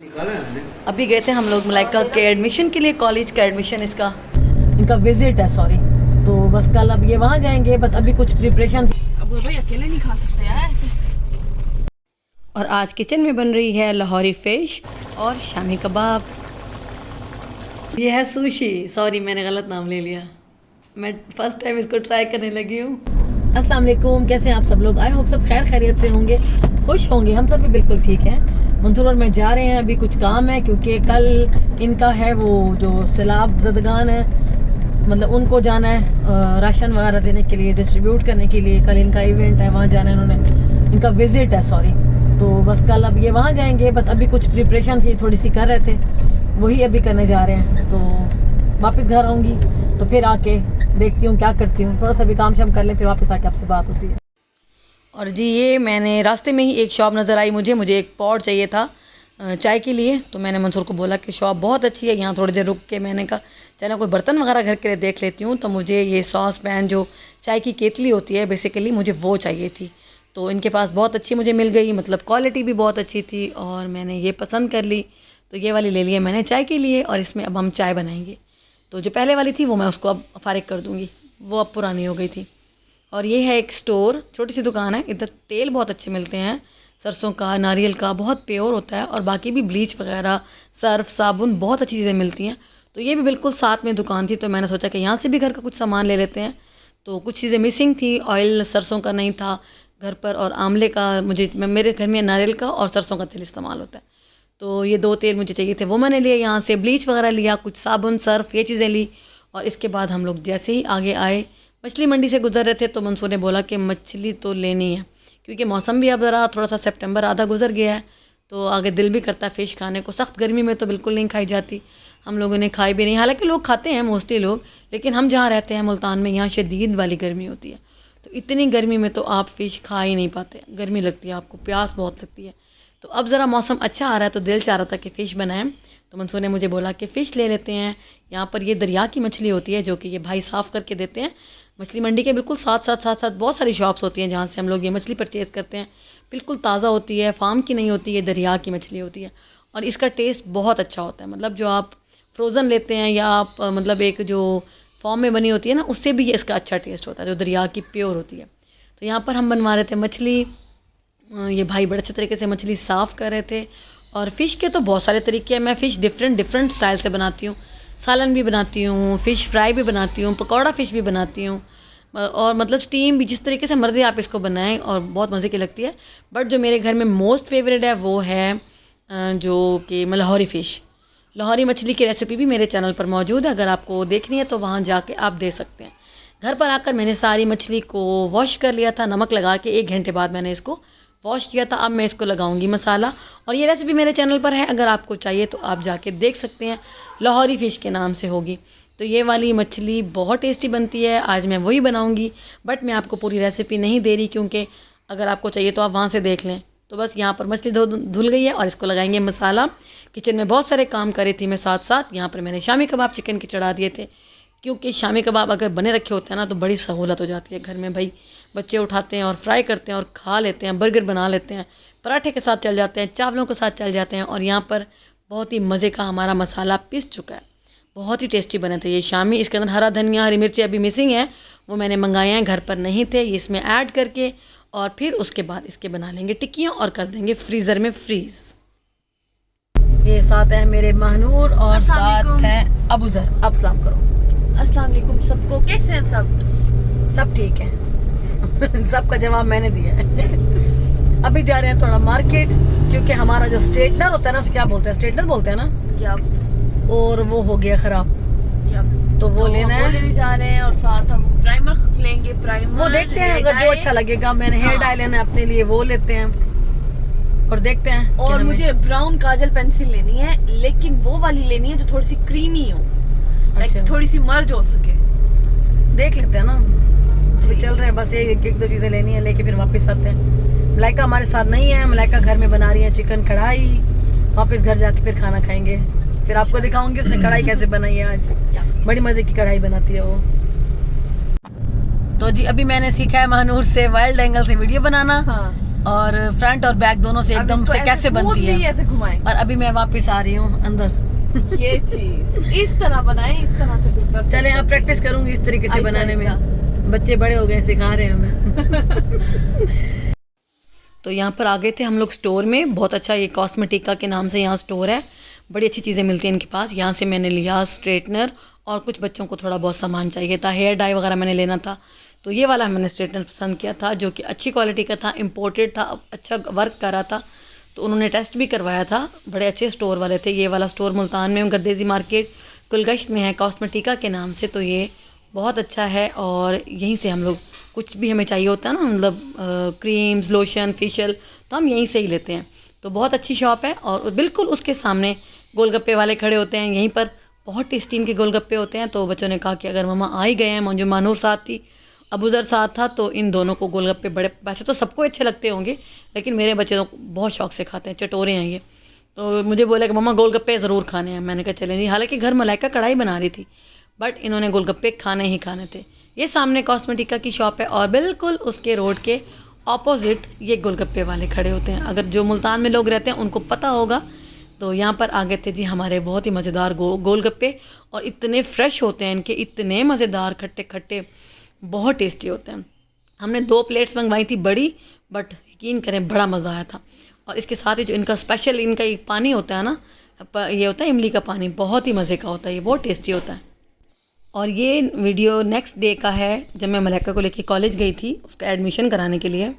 अभी गए थे हम लोग मलाइका के एडमिशन के लिए, कॉलेज का एडमिशन इसका इनका विजिट है, सॉरी। तो बस कल अब ये वहाँ जाएंगे, बस अभी कुछ प्रिपरेशन थी। अब भाई अकेले नहीं खा सकते यार ऐसे। और आज किचन में बन रही है लाहौरी फिश और शामी कबाब। ये है सुशी, सॉरी मैंने गलत नाम ले लिया, मैं फर्स्ट टाइम इसको ट्राई करने लगी हूँ। अस्सलाम वालेकुम, कैसे हैं आप सब लोग? आई होप सब खैर खैरियत से होंगे, खुश होंगे। हम सब भी बिल्कुल ठीक हैं। मंसूर और मैं जा रहे हैं, अभी कुछ काम है क्योंकि कल इनका है वो जो सैलाब ज़दगान है, मतलब उनको जाना है राशन वगैरह देने के लिए, डिस्ट्रीब्यूट करने के लिए। कल इनका इवेंट है, वहाँ जाना है इन्होंने, इनका विजिट है, सॉरी। तो बस कल अब ये वहाँ जाएंगे, बस अभी कुछ प्रिपरेशन थी, थोड़ी सी कर रहे थे, वही अभी करने जा रहे हैं। तो वापस घर आऊँगी तो फिर आके देखती हूँ क्या करती हूँ, थोड़ा सा भी काम शाम कर ले, फिर वापस आके आपसे बात होती है। और जी ये मैंने रास्ते में ही एक शॉप नज़र आई, मुझे एक पॉट चाहिए था चाय के लिए। तो मैंने मंसूर को बोला कि शॉप बहुत अच्छी है, यहाँ थोड़ी देर रुक के मैंने कहा चलो कोई बर्तन वगैरह घर के लिए देख लेती हूँ। तो मुझे ये सॉस पैन जो चाय की केतली होती है बेसिकली, मुझे वो चाहिए थी। तो इनके पास बहुत अच्छी मुझे मिल गई, मतलब क्वालिटी भी बहुत अच्छी थी और मैंने ये पसंद कर ली। तो ये वाली ले ली मैंने चाय के लिए, और इसमें अब हम चाय बनाएंगे। तो जो पहले वाली थी वो मैं उसको अब फारिग कर दूँगी, वो अब पुरानी हो गई थी। और ये है एक स्टोर, छोटी सी दुकान है। इधर तेल बहुत अच्छे मिलते हैं, सरसों का, नारियल का, बहुत प्योर होता है। और बाकी भी ब्लीच वगैरह, सर्फ, साबुन, बहुत अच्छी चीज़ें मिलती हैं। तो ये भी बिल्कुल साथ में दुकान थी, तो मैंने सोचा कि यहाँ से भी घर का कुछ सामान ले लेते हैं। तो कुछ चीज़ें मिसिंग थी, ऑयल सरसों का नहीं था घर पर, और आंवले का मेरे घर में नारियल का और सरसों का तेल इस्तेमाल होता है। तो ये 2 तेल मुझे चाहिए थे, वो मैंने लिए यहाँ से। ब्लीच वगैरह लिया, कुछ साबुन, सर्फ, ये चीज़ें ली। और इसके बाद हम लोग जैसे ही आगे आए, मछली मंडी से गुजर रहे थे, तो मंसूर ने बोला कि मछली तो लेनी है, क्योंकि मौसम भी अब ज़रा थोड़ा सा सितंबर आधा गुजर गया है, तो आगे दिल भी करता है फ़िश खाने को। सख्त गर्मी में तो बिल्कुल नहीं खाई जाती, हम लोगों ने खाई भी नहीं। हालांकि लोग खाते हैं मोस्टली लोग, लेकिन हम जहाँ रहते हैं मुल्तान में, यहाँ शदीद वाली गर्मी होती है। तो इतनी गर्मी में तो आप फ़िश खा ही नहीं पाते, गर्मी लगती है आपको, प्यास बहुत लगती है। तो अब ज़रा मौसम अच्छा आ रहा है, तो दिल चाह रहा था कि फ़िश बनाएं। तो मंसूर ने मुझे बोला कि फ़िश ले लेते हैं। यहाँ पर ये दरिया की मछली होती है, जो कि ये भाई साफ़ करके देते हैं। मछली मंडी के बिल्कुल साथ बहुत सारी शॉप्स होती हैं जहाँ से हम लोग ये मछली परचेज़ करते हैं। बिल्कुल ताज़ा होती है, फार्म की नहीं होती है, दरिया की मछली होती है। और इसका टेस्ट बहुत अच्छा होता है, मतलब जो आप फ्रोज़न लेते हैं या आप मतलब एक जो फॉर्म में बनी होती है ना, उससे भी इसका अच्छा टेस्ट होता है, जो दरिया की प्योर होती है। तो यहाँ पर हम बनवा रहे थे मछली, ये भाई बड़े अच्छे तरीके से मछली साफ़ कर रहे थे। और फ़िश के तो बहुत सारे तरीके हैं, मैं फ़िश डिफरेंट स्टाइल से बनाती हूँ। सालन भी बनाती हूँ, फ़िश फ्राई भी बनाती हूँ, पकौड़ा फ़िश भी बनाती हूँ, और मतलब स्टीम भी, जिस तरीके से मर्ज़ी आप इसको बनाएं, और बहुत मज़े की लगती है। बट जो मेरे घर में मोस्ट फेवरेट है वो है जो कि लाहौरी फ़िश। लाहौरी मछली की रेसिपी भी मेरे चैनल पर मौजूद है, अगर आपको देखनी है तो वहाँ जाके आप दे सकते हैं। घर पर आकर मैंने सारी मछली को वॉश कर लिया था, नमक लगा के 1 घंटे बाद मैंने इसको वॉश किया था। अब मैं इसको लगाऊंगी मसाला, और ये रेसिपी मेरे चैनल पर है, अगर आपको चाहिए तो आप जाके देख सकते हैं, लाहौरी फ़िश के नाम से होगी। तो ये वाली मछली बहुत टेस्टी बनती है, आज मैं वही बनाऊंगी। बट मैं आपको पूरी रेसिपी नहीं दे रही, क्योंकि अगर आपको चाहिए तो आप वहाँ से देख लें। तो बस यहाँ पर मछली धुल गई है, और इसको लगाएंगे मसाला। किचन में बहुत सारे काम कर रही थी मैं साथ साथ। यहाँ पर मैंने शामी कबाब चिकन के चढ़ा दिए थे, क्योंकि शामी कबाब अगर बने रखे होते हैं ना तो बड़ी सहूलत हो जाती है घर में। भाई बच्चे उठाते हैं और फ्राई करते हैं और खा लेते हैं, बर्गर बना लेते हैं, पराठे के साथ चल जाते हैं, चावलों के साथ चल जाते हैं। और यहाँ पर बहुत ही मज़े का हमारा मसाला पिस चुका है, बहुत ही टेस्टी बने थे ये शामी। इसके अंदर हरा धनिया, हरी मिर्ची अभी मिसिंग है, वो मैंने मंगाए हैं, घर पर नहीं थे। ये इसमें ऐड करके और फिर उसके बाद इसके बना लेंगे टिक्कियाँ और कर देंगे फ्रीज़र में फ्रीज़। ये साथ है मेरे महनूर और साथ है अबूज़र। अब सलाम करो। अस्सलाम वालेकुम सबको, कैसे हैं सब? सब ठीक है। सबका जवाब मैंने दिया है। अभी जा रहे हैं थोड़ा मार्केट, क्योंकि हमारा जो स्ट्रेटनर होता है ना, उसको क्या बोलते हैं, स्ट्रेटनर बोलते हैं ना, और वो हो गया ख़राब, तो वो लेना है, लेने जा रहे हैं। और साथ हम प्राइमर लेंगे, प्राइमर वो देखते हैं अगर जो अच्छा लगेगा। मैंने हेयर डाई लेना है अपने लिए, वो लेते हैं और देखते हैं। और मुझे ब्राउन काजल पेंसिल लेनी है, लेकिन वो वाली लेनी है जो थोड़ी सी क्रीमी हो, अच्छा, थोड़ी सी मर्ज हो सके। देख लेते हैं ना, अभी चल रहे हैं, बस एक 2 चीज़ें लेनी है, लेके फिर वापस आते हैं। मलाइका हमारे साथ नहीं है, मलाइका घर में बना रही है चिकन कढ़ाई, वापस घर जाके फिर खाना खाएंगे, फिर आपको दिखाऊंगी उसने कढ़ाई कैसे बनाई है। आज बड़ी मज़े की कढ़ाई बनाती है वो। तो जी अभी मैंने सीखा है महानूर से वाइल्ड एंगल से वीडियो बनाना। और फ्रंट और बैक दोनों से एकदम से कैसे बनती है। ऐसे घुमाएं। और अभी मैं वापस आ रही हूँ अंदर। ये चीज इस तरह बनाएं, इस तरह से कुकर। चले अब प्रैक्टिस करूंगी इस तरीके से बनाने में। बच्चे बड़े हो गए, सिखा रहे हैं हमें। तो यहाँ पर आ गए थे हम लोग स्टोर में। बहुत अच्छा, ये कॉस्मेटिका के नाम से यहाँ स्टोर है। बड़ी अच्छी चीज़ें मिलती हैं इनके पास। यहाँ से मैंने लिया स्ट्रेटनर और कुछ बच्चों को थोड़ा बहुत सामान चाहिए था। हेयर डाई वगैरह मैंने लेना था, तो ये वाला मैंने स्ट्रेटनर पसंद किया था, जो कि अच्छी क्वालिटी का था, इम्पोर्टेड था, अच्छा वर्क कर रहा था। तो उन्होंने टेस्ट भी करवाया था। बड़े अच्छे स्टोर वाले थे। ये वाला स्टोर मुल्तान में, गर्देजी मार्केट कुलगश्त में है, कॉस्मेटिका के नाम से। तो ये बहुत अच्छा है और यहीं से हम लोग कुछ भी हमें चाहिए होता है ना, मतलब क्रीम्स, लोशन, फेशियल, तो हम यहीं से ही लेते हैं। तो बहुत अच्छी शॉप है और बिल्कुल उसके सामने गोलगप्पे वाले खड़े होते हैं। यहीं पर बहुत टेस्टी इनके गोलगप्पे होते हैं। तो बच्चों ने कहा कि अगर मम्मा आ ही गए हैं, मुझे मानूर साथ थी, अबूज़र साथ था, तो इन दोनों को गोलगप्पे बड़े, वैसे तो सबको अच्छे लगते होंगे, लेकिन मेरे बच्चे तो बहुत शौक से खाते हैं, चटोरे हैं ये। तो मुझे बोला कि मम्मा गोलगप्पे ज़रूर खाने हैं। मैंने कहा चलें जी। हालांकि घर मलाइका कढ़ाई बना रही थी, बट इन्होंने गोलगप्पे खाने ही खाने थे। ये सामने कॉस्मेटिका की शॉप है और बिल्कुल उसके रोड के ऑपोजिट ये गोलगप्पे वाले खड़े होते हैं। अगर जो मुल्तान में लोग रहते हैं उनको पता होगा। तो यहाँ पर आ गए थे जी हमारे बहुत ही मज़ेदार गोलगप्पे, और इतने फ्रेश होते हैं इनके, इतने मज़ेदार, खट्टे खट्टे, बहुत टेस्टी होते हैं। हमने 2 प्लेट्स मंगवाई थी बड़ी, बट यकीन करें बड़ा मज़ा आया था। और इसके साथ ही जो इनका स्पेशल इनका एक पानी होता है ना, ये होता है इमली का पानी, बहुत ही मज़े का होता है, ये बहुत टेस्टी होता है। और ये वीडियो नेक्स्ट डे का है, जब मैं मलाइका को लेके कॉलेज गई थी उसका एडमिशन कराने के लिए।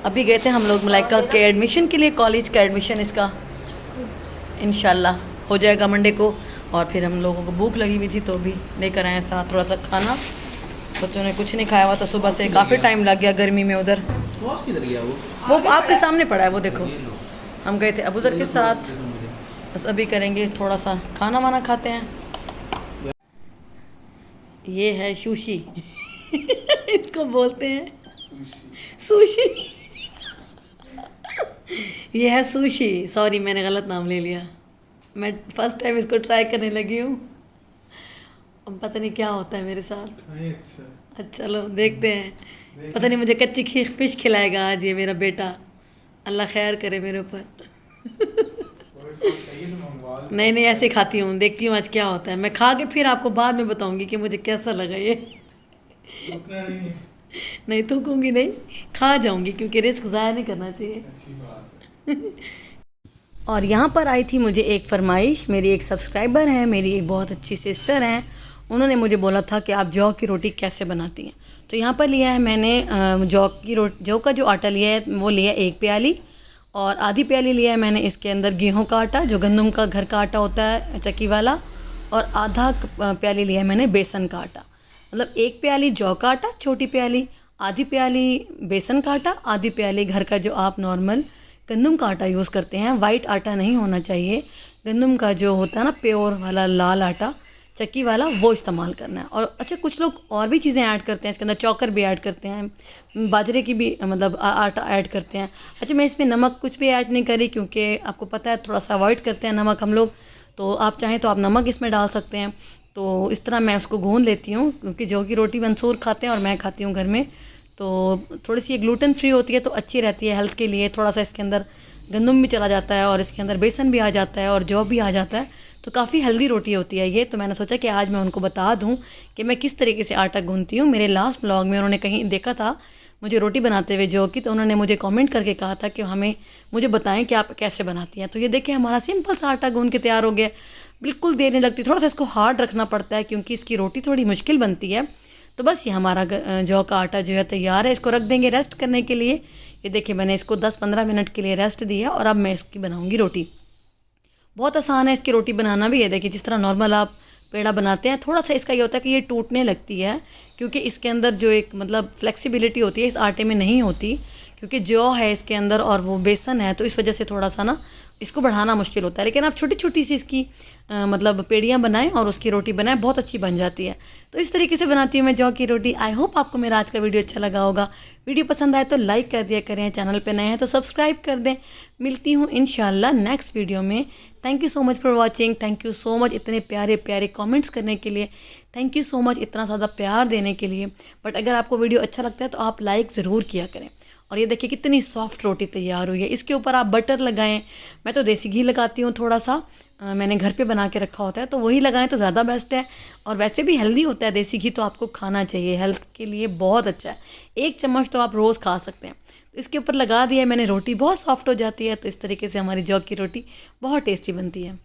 अभी गए थे हम लोग मलाइका के एडमिशन के लिए, कॉलेज का एडमिशन इसका इंशाल्लाह हो जाएगा मंडे को। और फिर हम लोगों को भूख लगी हुई थी, तो भी लेकर आए साथ थोड़ा सा खाना। बच्चों ने कुछ नहीं खाया हुआ था सुबह से, काफ़ी टाइम लग गया गर्मी में। उधर सॉस किधर गया? वो आपके सामने पड़ा है, वो देखो। हम गए थे अबूज़र के साथ, बस अभी करेंगे थोड़ा सा खाना वाना खाते हैं। ये है सुशी। इसको बोलते हैं सुशी। ये है सुशी। सॉरी, मैंने गलत नाम ले लिया। मैं फर्स्ट टाइम इसको ट्राई करने लगी हूँ, अब पता नहीं क्या होता है मेरे साथ। अच्छा चलो देखते हैं। पता नहीं मुझे कच्ची फिश खिलाएगा आज ये मेरा बेटा। अल्लाह खैर करे मेरे ऊपर। नहीं नहीं, ऐसे खाती हूँ, देखती हूँ आज क्या होता है। मैं खा के फिर आपको बाद में बताऊँगी कि मुझे कैसा लगा ये। नहीं थूकूंगी नहीं, खा जाऊँगी, क्योंकि रिस्क ज़ाया नहीं करना चाहिए। और यहाँ पर आई थी मुझे एक फरमाइश। मेरी एक सब्सक्राइबर है, मेरी एक बहुत अच्छी सिस्टर हैं, उन्होंने मुझे बोला था कि आप जौ की रोटी कैसे बनाती हैं। तो यहाँ पर लिया है मैंने जौ का जो आटा लिया है वो लिया 1 प्याली, और आधी प्याली लिया है मैंने इसके अंदर गेहूं का आटा, जो गंदम का घर का आटा होता है चक्की वाला, और आधा प्याली लिया है मैंने बेसन का आटा। मतलब 1 प्याली जौ का आटा छोटी प्याली, आधी प्याली बेसन का आटा, आधी प्याली घर का जो आप नॉर्मल गंदम का आटा यूज़ करते हैं। वाइट आटा नहीं होना चाहिए, गंदम का जो होता है ना प्योर वाला लाल आटा चक्की वाला, वो इस्तेमाल करना है। और अच्छा, कुछ लोग और भी चीज़ें ऐड करते हैं इसके अंदर, चौकर भी ऐड करते हैं, बाजरे की भी मतलब आटा ऐड करते हैं। अच्छा, मैं इसमें नमक कुछ भी ऐड नहीं करी, क्योंकि आपको पता है थोड़ा सा अवॉइड करते हैं नमक हम लोग। तो आप चाहें तो आप नमक इसमें डाल सकते हैं। तो इस तरह मैं उसको गूँध लेती हूँ, क्योंकि जौ की रोटी मंसूर खाते हैं और मैं खाती हूँ घर में। तो थोड़ी सी ये ग्लूटेन फ्री होती है, तो अच्छी रहती है हेल्थ के लिए। थोड़ा सा इसके अंदर गंदम भी चला जाता है और इसके अंदर बेसन भी आ जाता है और जौ भी आ जाता है, तो काफ़ी हेल्दी रोटी होती है ये। तो मैंने सोचा कि आज मैं उनको बता दूं कि मैं किस तरीके से आटा गूंथती हूँ। मेरे लास्ट ब्लॉग में उन्होंने कहीं देखा था मुझे रोटी बनाते हुए जौ की, तो उन्होंने मुझे कमेंट करके कहा था कि मुझे बताएं कि आप कैसे बनाती हैं। तो ये देखें, हमारा सिंपल सा आटा गूंथ के तैयार हो गया। बिल्कुल देर नहीं लगती, थोड़ा सा इसको हार्ड रखना पड़ता है क्योंकि इसकी रोटी थोड़ी मुश्किल बनती है। तो बस ये हमारा जौ का आटा जो है तैयार है। इसको रख देंगे रेस्ट करने के लिए। ये देखिए, मैंने इसको 10-15 मिनट के लिए रेस्ट दिया और अब मैं इसकी बनाऊंगी रोटी। बहुत आसान है इसकी रोटी बनाना भी। ये देखिए, जिस तरह नॉर्मल आप पेड़ा बनाते हैं, थोड़ा सा इसका ये होता है कि ये टूटने लगती है, क्योंकि इसके अंदर जो एक मतलब फ्लेक्सिबिलिटी होती है इस आटे में नहीं होती, क्योंकि जौ है इसके अंदर और वो बेसन है, तो इस वजह से थोड़ा सा ना इसको बढ़ाना मुश्किल होता है। लेकिन आप छोटी छोटी सी इसकी मतलब पेड़ियाँ बनाएं और उसकी रोटी बनाएं, बहुत अच्छी बन जाती है। तो इस तरीके से बनाती हूँ मैं जौ की रोटी। आई होप आपको मेरा आज का वीडियो अच्छा लगा होगा। वीडियो पसंद आए तो लाइक कर दिया करें, चैनल पे नए हैं तो सब्सक्राइब कर दें। मिलती हूँ इंशाल्लाह नेक्स्ट वीडियो में। Thank you so much for watching. Thank you so much इतने प्यारे प्यारे कमेंट्स करने के लिए। थैंक यू सो मच इतना ज़्यादा प्यार देने के लिए। बट अगर आपको वीडियो अच्छा लगता है तो आप लाइक ज़रूर किया करें। और ये देखिए कितनी सॉफ्ट रोटी तैयार हुई है। इसके ऊपर आप बटर लगाएं, मैं तो देसी घी लगाती हूँ थोड़ा सा, मैंने घर पे बना के रखा होता है, तो वही लगाएं तो ज़्यादा बेस्ट है। और वैसे भी हेल्दी होता है देसी घी, तो आपको खाना चाहिए, हेल्थ के लिए बहुत अच्छा है। 1 चम्मच तो आप रोज़ खा सकते हैं। तो इसके ऊपर लगा दिया है मैंने, रोटी बहुत सॉफ्ट हो जाती है। तो इस तरीके से हमारी जौ की रोटी बहुत टेस्टी बनती है।